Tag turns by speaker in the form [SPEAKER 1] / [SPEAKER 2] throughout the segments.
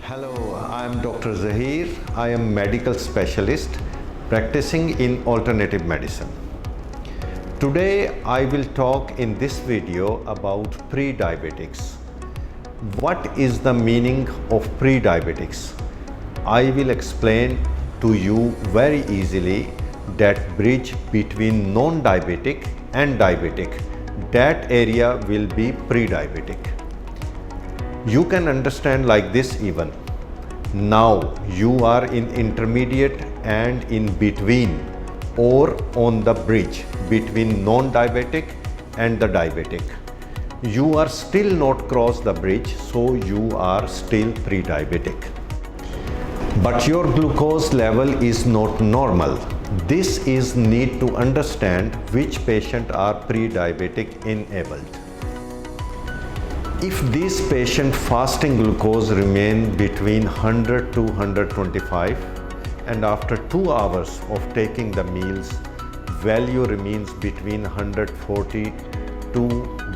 [SPEAKER 1] Hello, I am Dr. Zahir. I am medical specialist practicing in alternative medicine. Today I will talk in this video about pre-diabetics. What is the meaning of pre-diabetics? I will explain to you very easily that bridge between non-diabetic and diabetic. That area will be pre-diabetic. You can understand like this even. Now you are in intermediate and in between or on the bridge between non-diabetic and the diabetic. You are still not crossed the bridge, so you are still pre-diabetic. But your glucose level is not normal. This is need to understand which patient are pre-diabetic enabled. If these patient fasting glucose remain between 100 to 125 and after 2 hours of taking the meals, value remains between 140 to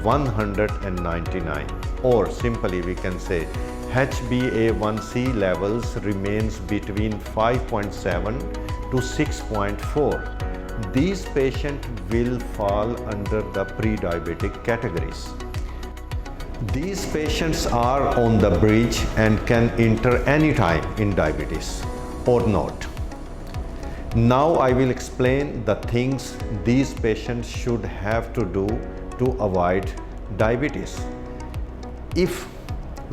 [SPEAKER 1] 199, or simply we can say HbA1c levels remains between 5.7 to 6.4. These patients will fall under the pre-diabetic categories. These patients are on the bridge and can enter any time in diabetes or not. Now I will explain the things these patients should have to do to avoid diabetes. If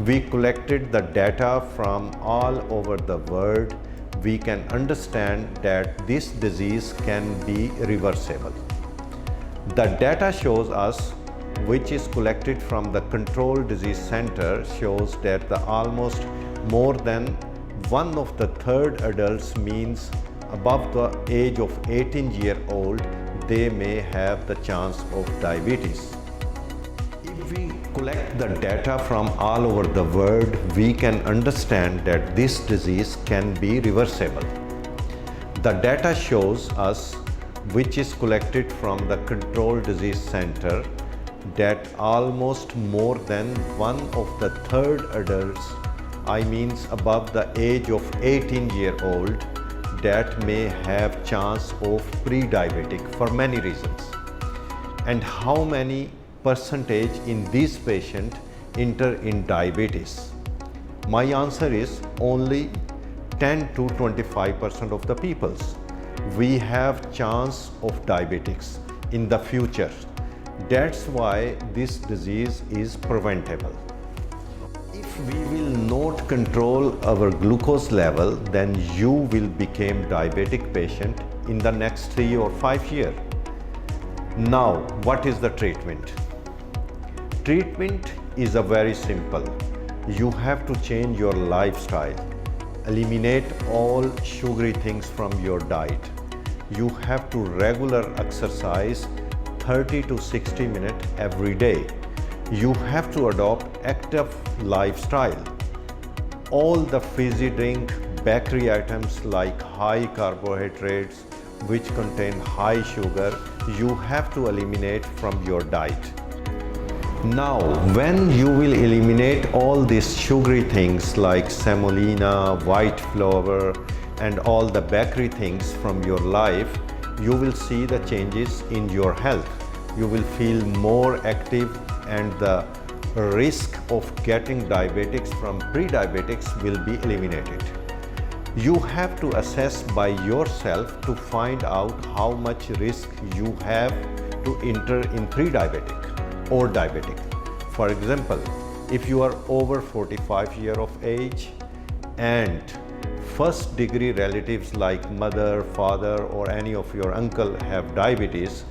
[SPEAKER 1] we collected the data from all over the world, we can understand that this disease can be reversible. The data shows us, which is collected from the Control Disease Center, shows that the almost more than 1/3 adults, means above the age of 18-year-old, they may have the chance of diabetes. If we collect the data from all over the world, we can understand that this disease can be reversible. The data shows us, which is collected from the Control Disease Center, that almost more than 1/3 adults, I means above the age of 18-year-old, that may have chance of pre-diabetic for many reasons. And how many percentage in these patients enter in diabetes? My answer is only 10 to 25% of the peoples. We have chance of diabetics in the future. That's why this disease is preventable. If we will not control our glucose level, then you will become diabetic patient in the next 3 or 5 years. Now, what is the treatment? Treatment is a very simple. You have to change your lifestyle. Eliminate all sugary things from your diet. You have to regular exercise 30 to 60 minutes every day. You have to adopt active lifestyle. All the fizzy drink, bakery items like high carbohydrates which contain high sugar, you have to eliminate from your diet. Now, when you will eliminate all these sugary things like semolina, white flour and all the bakery things from your life, you will see the changes in your health. You will feel more active and the risk of getting diabetics from pre-diabetics will be eliminated. You have to assess by yourself to find out how much risk you have to enter in pre-diabetic or diabetic. For example, if you are over 45 years of age and first degree relatives like mother, father or any of your uncle have diabetes,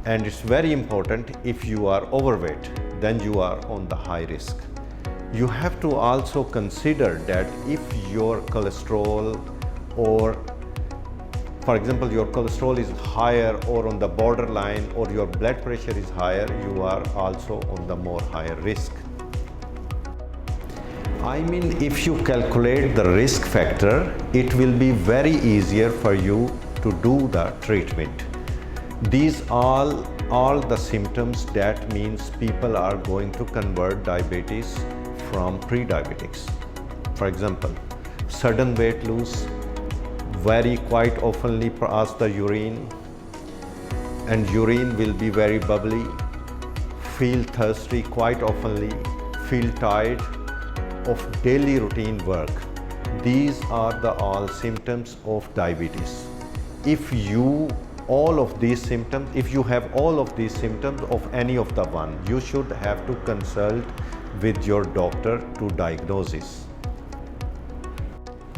[SPEAKER 1] and it's very important, if you are overweight, then you are on the high risk. You have to also consider that if your cholesterol, or for example your cholesterol is higher or on the borderline, or your blood pressure is higher, you are also on the more higher risk. I mean, if you calculate the risk factor, it will be very easier for you to do the treatment. These all the symptoms, that means people are going to convert diabetes from pre-diabetics. For example, sudden weight loss, very quite oftenly pass the urine, and urine will be very bubbly, feel thirsty quite oftenly, feel tired of daily routine work. These are the all symptoms of diabetes. If you have all of these symptoms of any of the one, you should have to consult with your doctor to diagnosis.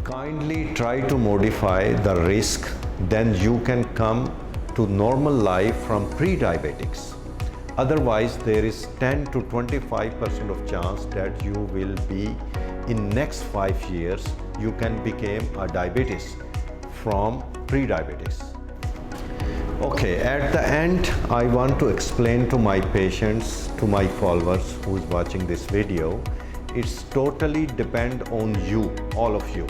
[SPEAKER 1] Kindly try to modify the risk, then you can come to normal life from pre-diabetics. Otherwise, there is 10 to 25% of chance that you will be in next 5 years you can become a diabetes from pre-diabetics. Okay, at the end, I want to explain to my patients, to my followers who is watching this video, it's totally depend on you, all of you,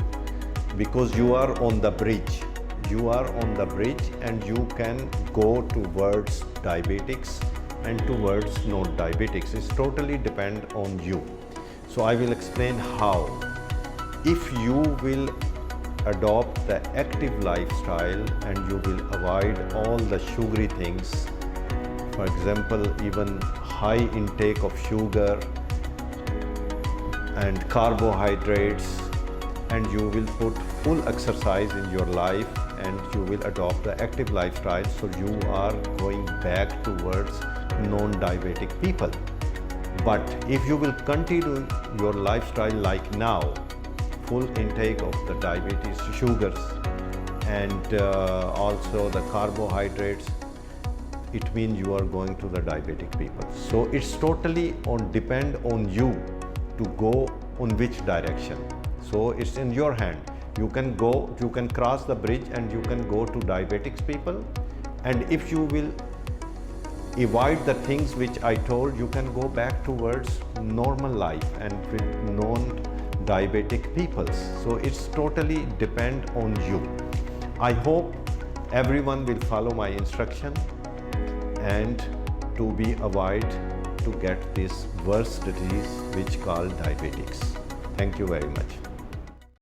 [SPEAKER 1] because you are on the bridge. You are on the bridge and you can go towards diabetics and towards non-diabetics. It's totally depend on you. So I will explain how. If you will adopt the active lifestyle and you will avoid all the sugary things, for example, even high intake of sugar and carbohydrates, and you will put full exercise in your life and you will adopt the active lifestyle, so you are going back towards non-diabetic people. But if you will continue your lifestyle like now, full intake of the diabetes sugars and also the carbohydrates, it means you are going to the diabetic people. So it's totally depend on you to go on which direction. So it's in your hand. You can go, you can cross the bridge and you can go to diabetics people, and if you will avoid the things which I told, you can go back towards normal life and with non-diabetic peoples. So it's totally depend on you. I hope everyone will follow my instruction and to be avoid to get this worse disease which called diabetics. Thank you very much.